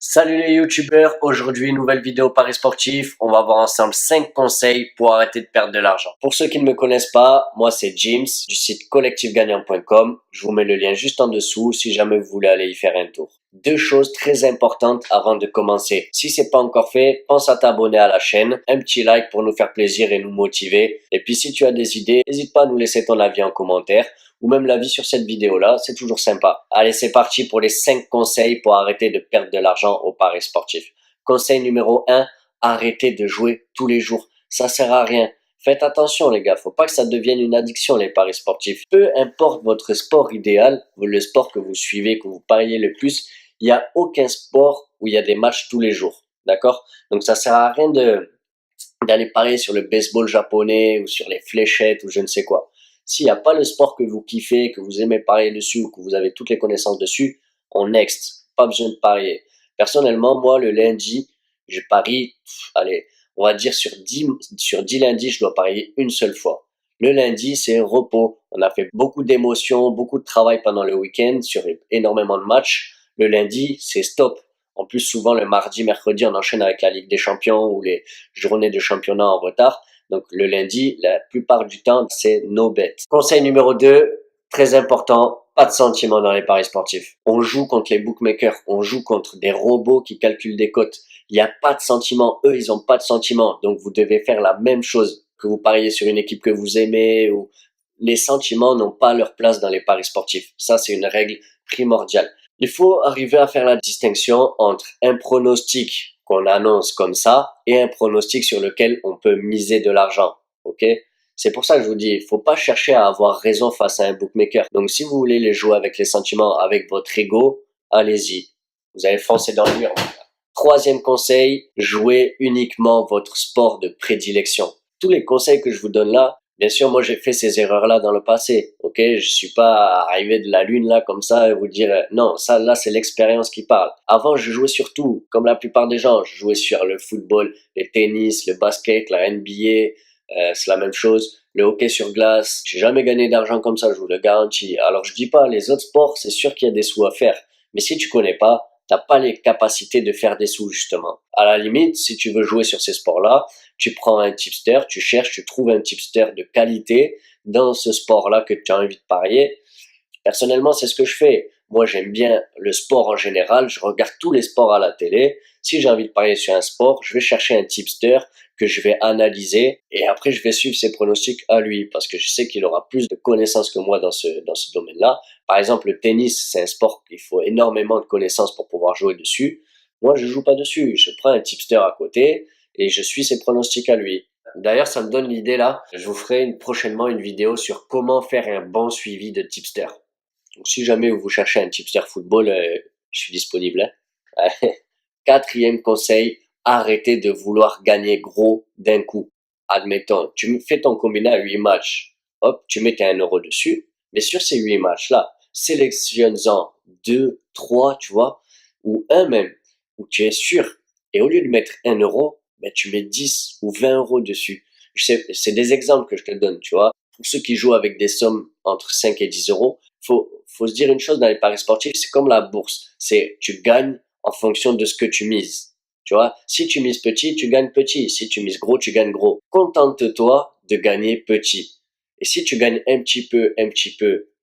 Salut les youtubeurs, aujourd'hui nouvelle vidéo paris sportif, on va voir ensemble 5 conseils pour arrêter de perdre de l'argent. Pour ceux qui ne me connaissent pas, moi c'est James du site collectifgagnant.com, je vous mets le lien juste en dessous si jamais vous voulez aller y faire un tour. Deux choses très importantes avant de commencer. Si c'est pas encore fait, pense à t'abonner à la chaîne, un petit like pour nous faire plaisir et nous motiver. Et puis si tu as des idées, n'hésite pas à nous laisser ton avis en commentaire ou même l'avis sur cette vidéo-là, c'est toujours sympa. Allez, c'est parti pour les 5 conseils pour arrêter de perdre de l'argent au paris sportif. Conseil numéro 1, arrêtez de jouer tous les jours. Ça sert à rien. Faites attention les gars, faut pas que ça devienne une addiction les paris sportifs. Peu importe votre sport idéal, le sport que vous suivez, que vous pariez le plus, il n'y a aucun sport où il y a des matchs tous les jours. D'accord? Donc ça sert à rien d'aller parier sur le baseball japonais ou sur les fléchettes ou je ne sais quoi. S'il n'y a pas le sport que vous kiffez, que vous aimez parier dessus ou que vous avez toutes les connaissances dessus, on next. Pas besoin de parier. Personnellement, moi, le lundi, je parie, allez, on va dire sur 10 lundis, je dois parier une seule fois. Le lundi, c'est repos. On a fait beaucoup d'émotions, beaucoup de travail pendant le week-end sur énormément de matchs. Le lundi, c'est stop. En plus, souvent, le mardi, mercredi, on enchaîne avec la Ligue des Champions ou les journées de championnat en retard. Donc le lundi, la plupart du temps, c'est no bet. Conseil numéro 2, très important, pas de sentiments dans les paris sportifs. On joue contre les bookmakers, on joue contre des robots qui calculent des cotes. Il n'y a pas de sentiments, eux, ils ont pas de sentiments. Donc vous devez faire la même chose que vous pariez sur une équipe que vous aimez ou les sentiments n'ont pas leur place dans les paris sportifs. Ça, c'est une règle primordiale. Il faut arriver à faire la distinction entre un pronostic qu'on annonce comme ça et un pronostic sur lequel on peut miser de l'argent. Ok? C'est pour ça que je vous dis, il faut pas chercher à avoir raison face à un bookmaker. Donc si vous voulez les jouer avec les sentiments, avec votre ego, allez-y. Vous allez foncer dans le mur. Troisième conseil, jouez uniquement votre sport de prédilection. Tous les conseils que je vous donne là, bien sûr, moi j'ai fait ces erreurs-là dans le passé, ok? Je suis pas arrivé de la lune là comme ça et vous dire non, ça là c'est l'expérience qui parle. Avant, je jouais sur tout, comme la plupart des gens. Je jouais sur le football, le tennis, le basket, la NBA, c'est la même chose. Le hockey sur glace. J'ai jamais gagné d'argent comme ça, je vous le garantis. Alors je dis pas les autres sports, c'est sûr qu'il y a des sous à faire, mais si tu connais pas, t'as pas les capacités de faire des sous justement. À la limite, si tu veux jouer sur ces sports-là, tu prends un tipster, tu cherches, tu trouves un tipster de qualité dans ce sport-là que tu as envie de parier. Personnellement, c'est ce que je fais. Moi, j'aime bien le sport en général. Je regarde tous les sports à la télé. Si j'ai envie de parier sur un sport, je vais chercher un tipster que je vais analyser et après, je vais suivre ses pronostics à lui parce que je sais qu'il aura plus de connaissances que moi dans ce domaine-là. Par exemple, le tennis, c'est un sport qu'il faut énormément de connaissances pour pouvoir jouer dessus. Moi, je joue pas dessus. Je prends un tipster à côté et je suis ses pronostics à lui. D'ailleurs, ça me donne l'idée là. Je vous ferai prochainement une vidéo sur comment faire un bon suivi de tipster. Donc, si jamais vous cherchez un tipster football, je suis disponible. Hein. Quatrième conseil, arrêtez de vouloir gagner gros d'un coup. Admettons, tu fais ton combiné à 8 matchs. Hop, tu mets tes 1 euro dessus. Mais sur ces 8 matchs-là, sélectionne-en 2, 3, tu vois, ou un même, où tu es sûr. Et au lieu de mettre 1 euro, ben, tu mets 10 ou 20 euros dessus. C'est des exemples que je te donne, tu vois. Pour ceux qui jouent avec des sommes entre 5 et 10 euros, faut se dire une chose dans les paris sportifs, c'est comme la bourse. C'est, tu gagnes en fonction de ce que tu mises. Tu vois, si tu mises petit, tu gagnes petit. Si tu mises gros, tu gagnes gros. Contente-toi de gagner petit. Et si tu gagnes un petit peu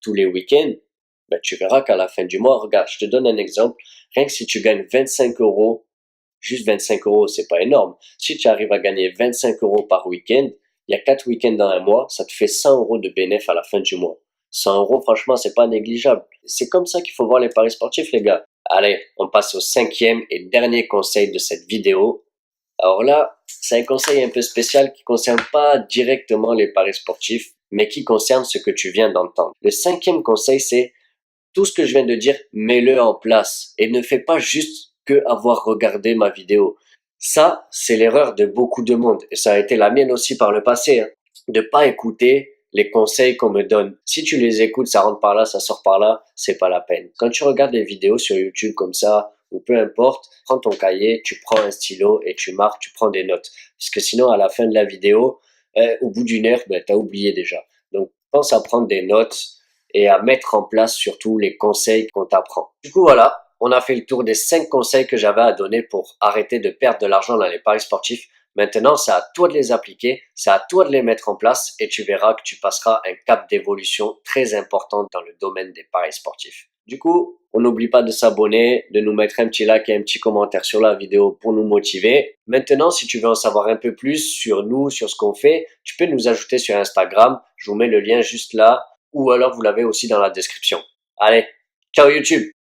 tous les week-ends, ben, tu verras qu'à la fin du mois, regarde, je te donne un exemple. Rien que si tu gagnes 25 euros, juste 25 euros, c'est pas énorme. Si tu arrives à gagner 25 euros par week-end, il y a 4 week-ends dans un mois, ça te fait 100 euros de bénéfice à la fin du mois. 100 euros, franchement, c'est pas négligeable. C'est comme ça qu'il faut voir les paris sportifs, les gars. Allez, on passe au 5e et dernier conseil de cette vidéo. Alors là, c'est un conseil un peu spécial qui concerne pas directement les paris sportifs, mais qui concerne ce que tu viens d'entendre. Le 5e conseil, c'est tout ce que je viens de dire, mets-le en place et ne fais pas juste que avoir regardé ma vidéo. Ça, c'est l'erreur de beaucoup de monde et ça a été la mienne aussi par le passé, hein, de pas écouter les conseils qu'on me donne. Si tu les écoutes, ça rentre par là, ça sort par là, c'est pas la peine. Quand tu regardes des vidéos sur YouTube comme ça, ou peu importe, prends ton cahier, tu prends un stylo et tu marques, tu prends des notes. Parce que sinon, à la fin de la vidéo, au bout d'une heure, ben, t'as oublié déjà. Donc, pense à prendre des notes et à mettre en place surtout les conseils qu'on t'apprend. Du coup, voilà. on a fait le tour des 5 conseils que j'avais à donner pour arrêter de perdre de l'argent dans les paris sportifs. Maintenant, c'est à toi de les appliquer, c'est à toi de les mettre en place et tu verras que tu passeras un cap d'évolution très important dans le domaine des paris sportifs. Du coup, on n'oublie pas de s'abonner, de nous mettre un petit like et un petit commentaire sur la vidéo pour nous motiver. Maintenant, si tu veux en savoir un peu plus sur nous, sur ce qu'on fait, tu peux nous ajouter sur Instagram. Je vous mets le lien juste là ou alors vous l'avez aussi dans la description. Allez, ciao YouTube!